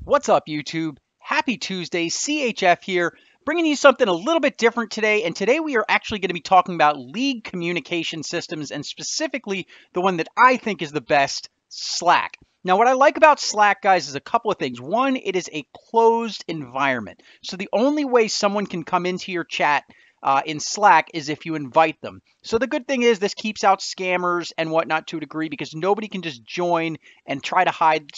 What's up, YouTube? Happy Tuesday, CHF here, bringing you something a little bit different today. And today we are actually going to be talking about league communication systems, and specifically the one that I think is the best, Slack. Now, what I like about Slack, guys, is a couple of things. One, it is a closed environment. So the only way someone can come into your chat in Slack is if you invite them. So the good thing is this keeps out scammers and whatnot to a degree, because nobody can just join and try to hide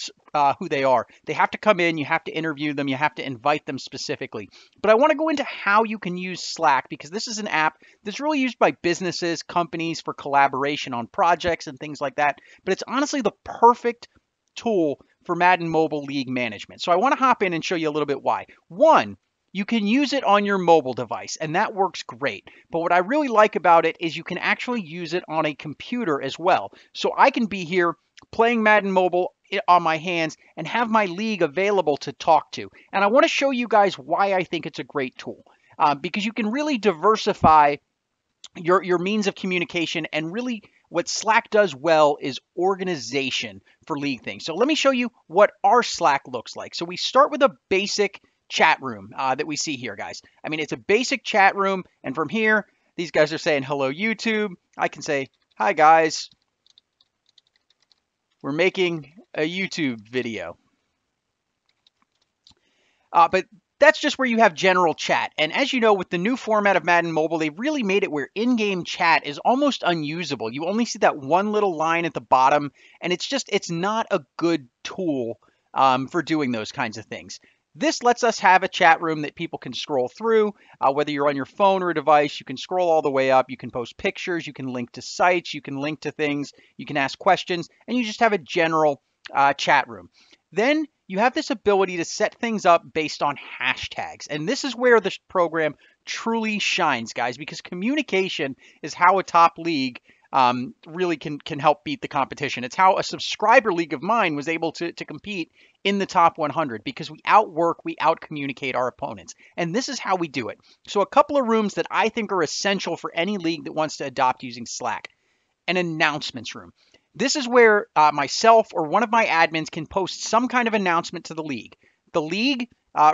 who they are. They have to come in, you have to interview them, you have to invite them specifically. But I want to go into how you can use Slack, because this is an app that's really used by businesses, companies for collaboration on projects and things like that. But it's honestly the perfect tool for Madden Mobile League management. So I want to hop in and show you a little bit why. One, you can use it on your mobile device, and that works great. But what I really like about it is you can actually use it on a computer as well. So I can be here playing Madden Mobile on my hands and have my league available to talk to. And I want to show you guys why I think it's a great tool. Because you can really diversify your means of communication, and really what Slack does well is organization for league things. So let me show you what our Slack looks like. So we start with a basic chat room that we see here, guys. I mean, it's a basic chat room, and from here, these guys are saying, hello, YouTube. I can say, hi, guys. We're making a YouTube video. But that's just where you have general chat. And as you know, with the new format of Madden Mobile, they really made it where in-game chat is almost unusable. You only see that one little line at the bottom, and it's not a good tool for doing those kinds of things. This lets us have a chat room that people can scroll through, whether you're on your phone or a device. You can scroll all the way up. You can post pictures. You can link to sites. You can link to things. You can ask questions, and you just have a general chat room. Then you have this ability to set things up based on hashtags. And this is where this program truly shines, guys, because communication is how a top league really can help beat the competition. It's how a subscriber league of mine was able to compete in the top 100, because we outwork, we outcommunicate our opponents. And this is how we do it. So a couple of rooms that I think are essential for any league that wants to adopt using Slack. An announcements room. This is where myself or one of my admins can post some kind of announcement to the league. The league,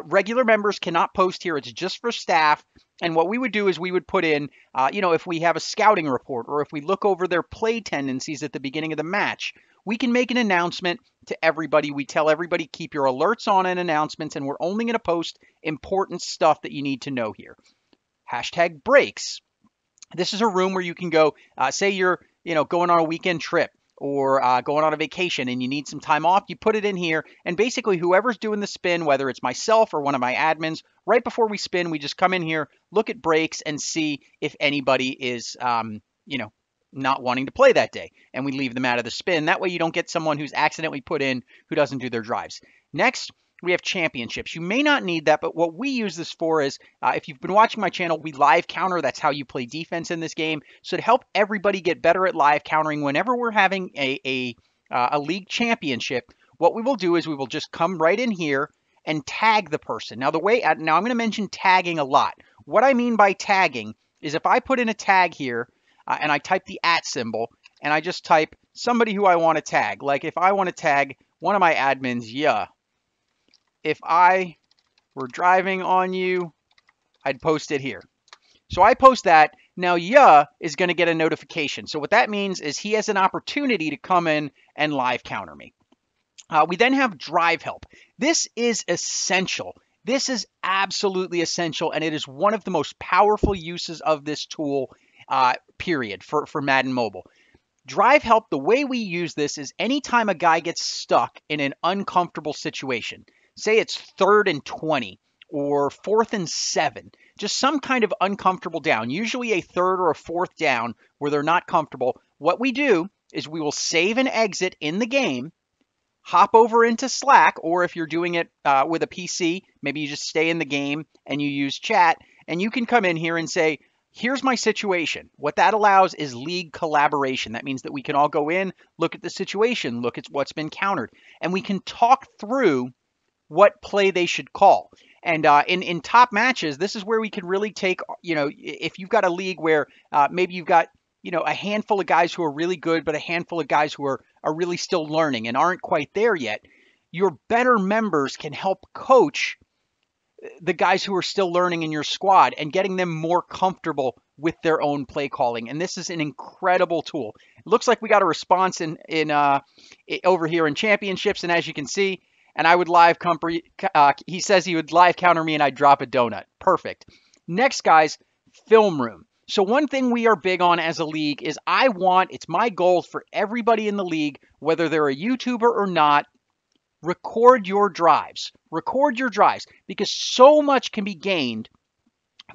regular members cannot post here. It's just for staff. And what we would do is we would put in, if we have a scouting report, or if we look over their play tendencies at the beginning of the match, we can make an announcement to everybody. We tell everybody, keep your alerts on and announcements, and we're only going to post important stuff that you need to know here. Hashtag breaks. This is a room where you can go, say you're going on a weekend trip, or going on a vacation and you need some time off, you put it in here, and basically whoever's doing the spin, whether it's myself or one of my admins, right before we spin, we just come in here, look at breaks, and see if anybody is, not wanting to play that day, and we leave them out of the spin. That way you don't get someone who's accidentally put in who doesn't do their drives. Next, we have championships. You may not need that, but what we use this for is, if you've been watching my channel, we live counter. That's how you play defense in this game. So to help everybody get better at live countering, whenever we're having a league championship, what we will do is we will just come right in here and tag the person. Now, now I'm going to mention tagging a lot. What I mean by tagging is if I put in a tag here, and I type the @ symbol, and I just type somebody who I want to tag. Like if I want to tag one of my admins, yeah. If I were driving on you, I'd post it here. So I post that. Now, yeah is going to get a notification. So what that means is he has an opportunity to come in and live counter me. We then have drive help. This is essential. This is absolutely essential, and it is one of the most powerful uses of this tool, period, for Madden Mobile. Drive help, the way we use this is anytime a guy gets stuck in an uncomfortable situation, say it's 3rd and 20 or 4th and 7, just some kind of uncomfortable down, usually a 3rd or a 4th down where they're not comfortable, what we do is we will save and exit in the game, hop over into Slack, or if you're doing it with a PC, maybe you just stay in the game and you use chat, and you can come in here and say, here's my situation. What that allows is league collaboration. That means that we can all go in, look at the situation, look at what's been countered, and we can talk through what play they should call. And in top matches, this is where we can really take, if you've got a league where maybe you've got, a handful of guys who are really good, but a handful of guys who are really still learning and aren't quite there yet, your better members can help coach the guys who are still learning in your squad and getting them more comfortable with their own play calling. And this is an incredible tool. It looks like we got a response in over here in championships, and as you can see, and I would live he says he would live counter me and I'd drop a donut. Perfect. Next, guys, film room. So one thing we are big on as a league is it's my goal for everybody in the league, whether they're a YouTuber or not, record your drives. Record your drives, because so much can be gained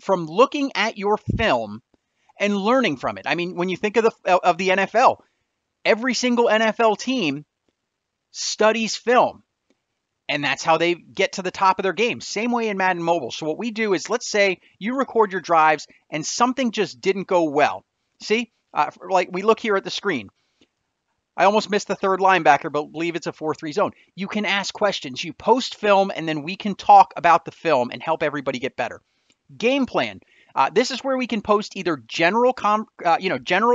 from looking at your film and learning from it. I mean, when you think of the NFL, every single NFL team studies film, and that's how they get to the top of their game. Same way in Madden Mobile. So what we do is, let's say you record your drives and something just didn't go well. See, like we look here at the screen. I almost missed the third linebacker, but believe it's a 4-3 zone. You can ask questions. You post film, and then we can talk about the film and help everybody get better. Game plan. This is where we can post either general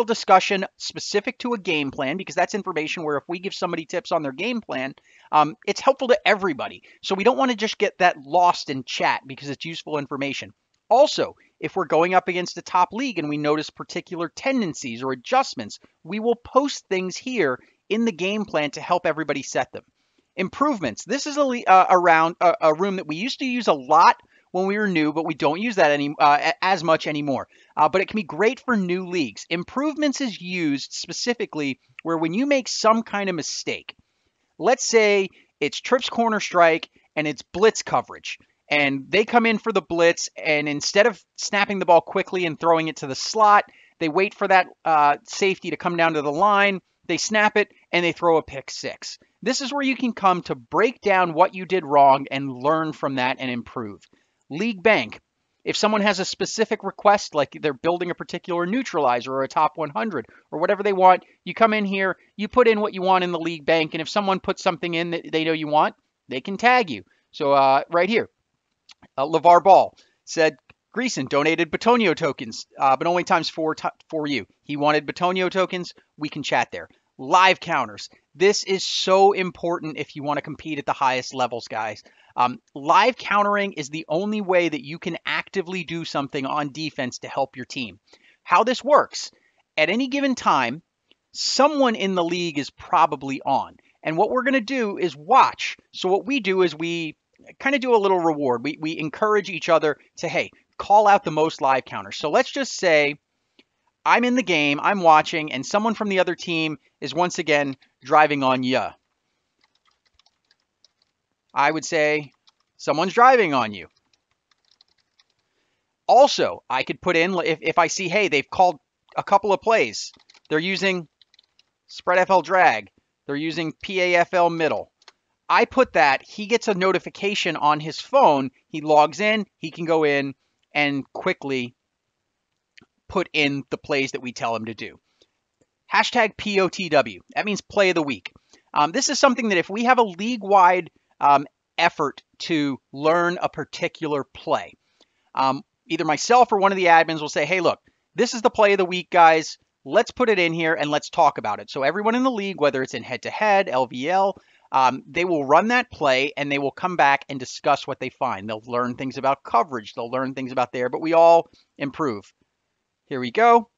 discussion specific to a game plan, because that's information where if we give somebody tips on their game plan, it's helpful to everybody. So we don't want to just get that lost in chat because it's useful information. Also, if we're going up against a top league and we notice particular tendencies or adjustments, we will post things here in the game plan to help everybody set them. Improvements. This is a room that we used to use a lot when we were new, but we don't use that as much anymore. But it can be great for new leagues. Improvements is used specifically where when you make some kind of mistake, let's say it's trips corner strike and it's blitz coverage, and they come in for the blitz, and instead of snapping the ball quickly and throwing it to the slot, they wait for that safety to come down to the line, they snap it, and they throw a pick six. This is where you can come to break down what you did wrong and learn from that and improve. League bank. If someone has a specific request, like they're building a particular neutralizer or a top 100 or whatever they want, you come in here, you put in what you want in the league bank, and if someone puts something in that they know you want, they can tag you. So right here, LeVar Ball said, Greason donated Batonio tokens, but only times 4 for you. He wanted Batonio tokens. We can chat there. Live counters. This is so important if you want to compete at the highest levels, guys. Live countering is the only way that you can actively do something on defense to help your team. How this works, at any given time, someone in the league is probably on. And what we're going to do is watch. So what we do is we kind of do a little reward. We encourage each other to, hey, call out the most live counters. So let's just say I'm in the game, I'm watching, and someone from the other team is once again driving on ya. I would say someone's driving on you. Also, I could put in, if I see, hey, they've called a couple of plays. They're using spread FL drag. They're using PAFL middle. I put that, he gets a notification on his phone. He logs in, he can go in and quickly put in the plays that we tell him to do. Hashtag POTW. That means play of the week. This is something that if we have a league-wide effort to learn a particular play, either myself or one of the admins will say, hey, look, this is the play of the week, guys. Let's put it in here and let's talk about it. So everyone in the league, whether it's in head-to-head, LVL, they will run that play and they will come back and discuss what they find. They'll learn things about coverage. They'll learn things about there, but we all improve. Here we go.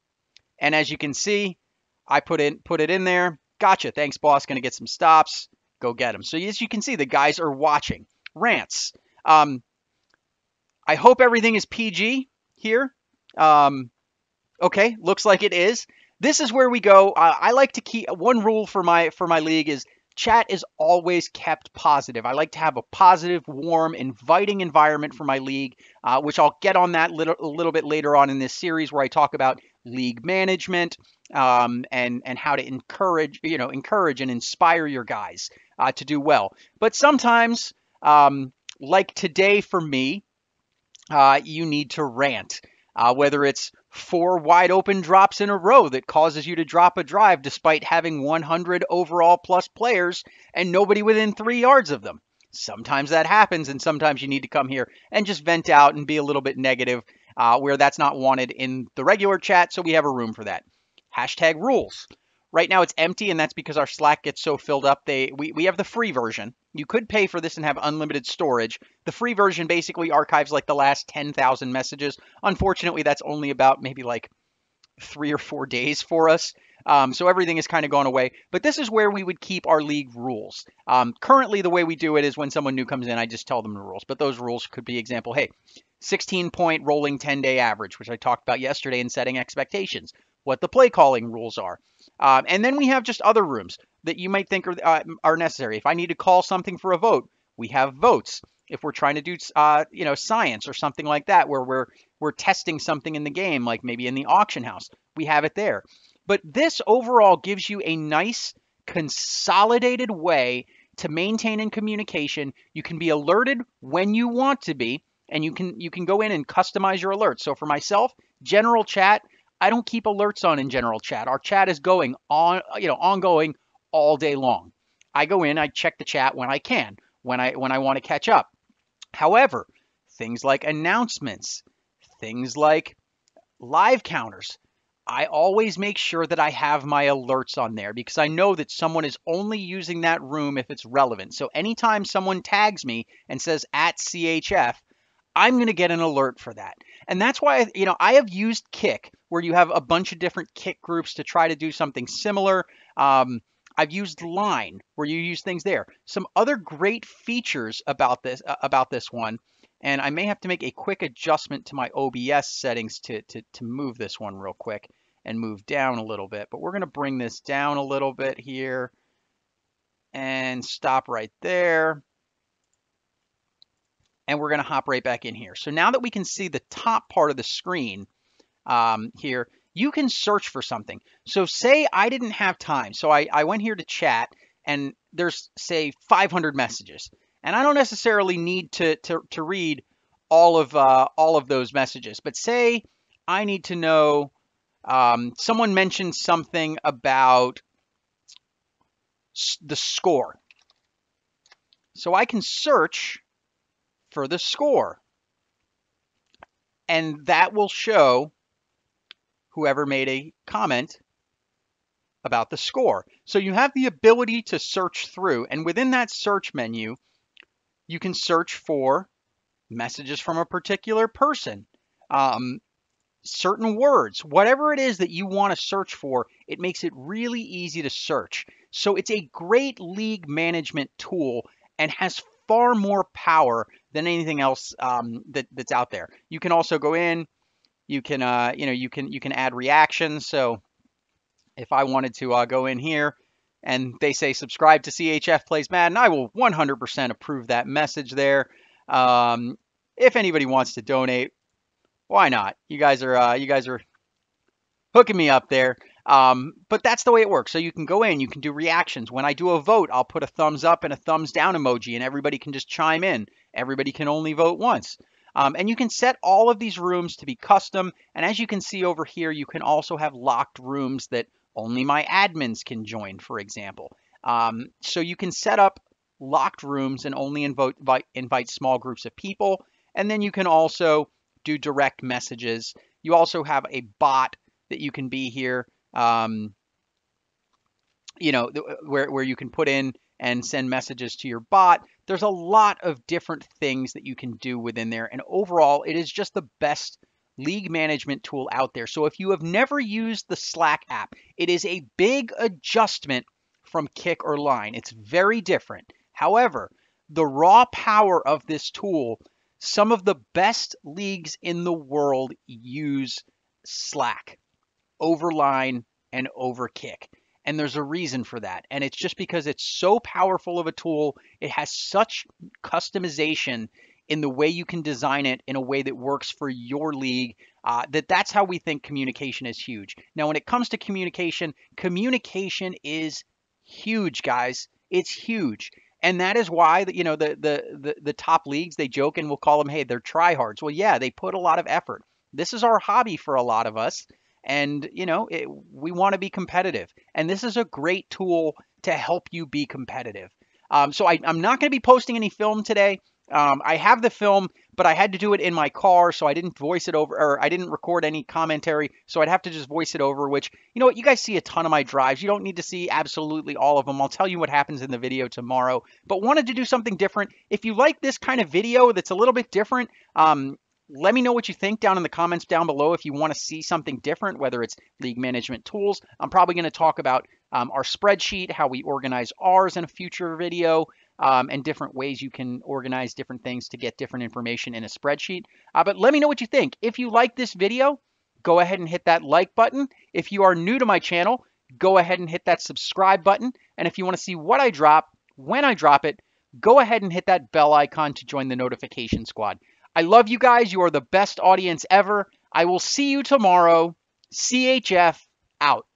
And as you can see, I put it in there. Gotcha. Thanks, boss. Going to get some stops. Go get them. So as you can see, the guys are watching. Rants. I hope everything is PG here. Okay, looks like it is. This is where we go. I like to keep one rule for my league is chat is always kept positive. I like to have a positive, warm, inviting environment for my league, which I'll get on that a little bit later on in this series where I talk about league management and how to encourage and inspire your guys to do well. But sometimes, like today for me, you need to rant, whether it's 4 wide open drops in a row that causes you to drop a drive despite having 100 overall plus players and nobody within 3 yards of them. Sometimes that happens, and sometimes you need to come here and just vent out and be a little bit negative where that's not wanted in the regular chat, so we have a room for that. Hashtag rules. Right now it's empty, and that's because our Slack gets so filled up. We have the free version, You could pay for this and have unlimited storage. The free version basically archives like the last 10,000 messages. Unfortunately, that's only about maybe like 3 or 4 days for us. So everything has kind of gone away. But this is where we would keep our league rules. Currently, the way we do it is when someone new comes in, I just tell them the rules. But those rules could be example, hey, 16-point rolling 10-day average, which I talked about yesterday in setting expectations, what the play calling rules are. And then we have just other rooms that you might think are necessary. If I need to call something for a vote, we have votes. If we're trying to do science or something like that, where we're testing something in the game, like maybe in the auction house, we have it there. But this overall gives you a nice consolidated way to maintain in communication. You can be alerted when you want to be, and you can go in and customize your alerts. So for myself, general chat, I don't keep alerts on in general chat. Our chat is going on, ongoing all day long. I go in, I check the chat when I can, when I want to catch up. However, things like announcements, things like live counters, I always make sure that I have my alerts on there because I know that someone is only using that room if it's relevant. So anytime someone tags me and says at CHF, I'm going to get an alert for that. And that's why, I have used Kick, where you have a bunch of different Kick groups to try to do something similar. I've used Line, where you use things there. Some other great features about this one, and I may have to make a quick adjustment to my OBS settings to move this one real quick and move down a little bit. But we're going to bring this down a little bit here and stop right there. And we're going to hop right back in here. So now that we can see the top part of the screen here, you can search for something. So say I didn't have time. So I went here to chat, and there's, say, 500 messages. And I don't necessarily need to read all of those messages. But say I need to know, someone mentioned something about the score. So I can search for the score, and that will show whoever made a comment about the score. So you have the ability to search through, and within that search menu, you can search for messages from a particular person, certain words, whatever it is that you want to search for. It makes it really easy to search. So it's a great league management tool and has far more power than anything else that's out there. You can also go in, you can you can add reactions. So if I wanted to go in here and they say subscribe to CHF Plays Madden, I will 100% approve that message there. If anybody wants to donate, why not? You guys are hooking me up there. But that's the way it works. So you can go in, you can do reactions. When I do a vote, I'll put a thumbs up and a thumbs down emoji, and everybody can just chime in. Everybody can only vote once. And you can set all of these rooms to be custom. And as you can see over here, you can also have locked rooms that only my admins can join, for example. So you can set up locked rooms and only invite small groups of people. And then you can also do direct messages. You also have a bot that you can be here, where you can put in and send messages to your bot. There's a lot of different things that you can do within there. And overall, it is just the best league management tool out there. So if you have never used the Slack app, it is a big adjustment from Kick or Line. It's very different. However, the raw power of this tool, some of the best leagues in the world use Slack over Line and over Kick. And there's a reason for that. And it's just because it's so powerful of a tool. It has such customization in the way you can design it in a way that works for your league, that's how we think communication is huge. Now, when it comes to communication is huge, guys. It's huge. And that is why the top leagues, they joke and we'll call them, hey, they're tryhards. Well, yeah, they put a lot of effort. This is our hobby for a lot of us. And, we want to be competitive. And this is a great tool to help you be competitive. So I'm not going to be posting any film today. I have the film, but I had to do it in my car, so I didn't voice it over, or I didn't record any commentary, so I'd have to just voice it over, which, you know what, you guys see a ton of my drives. You don't need to see absolutely all of them. I'll tell you what happens in the video tomorrow, but wanted to do something different. If you like this kind of video that's a little bit different, let me know what you think down in the comments down below if you want to see something different, whether it's league management tools. I'm probably going to talk about our spreadsheet, how we organize ours in a future video, and different ways you can organize different things to get different information in a spreadsheet. But let me know what you think. If you like this video, go ahead and hit that like button. If you are new to my channel, go ahead and hit that subscribe button. And if you want to see what I drop, when I drop it, go ahead and hit that bell icon to join the notification squad. I love you guys. You are the best audience ever. I will see you tomorrow. CHF out.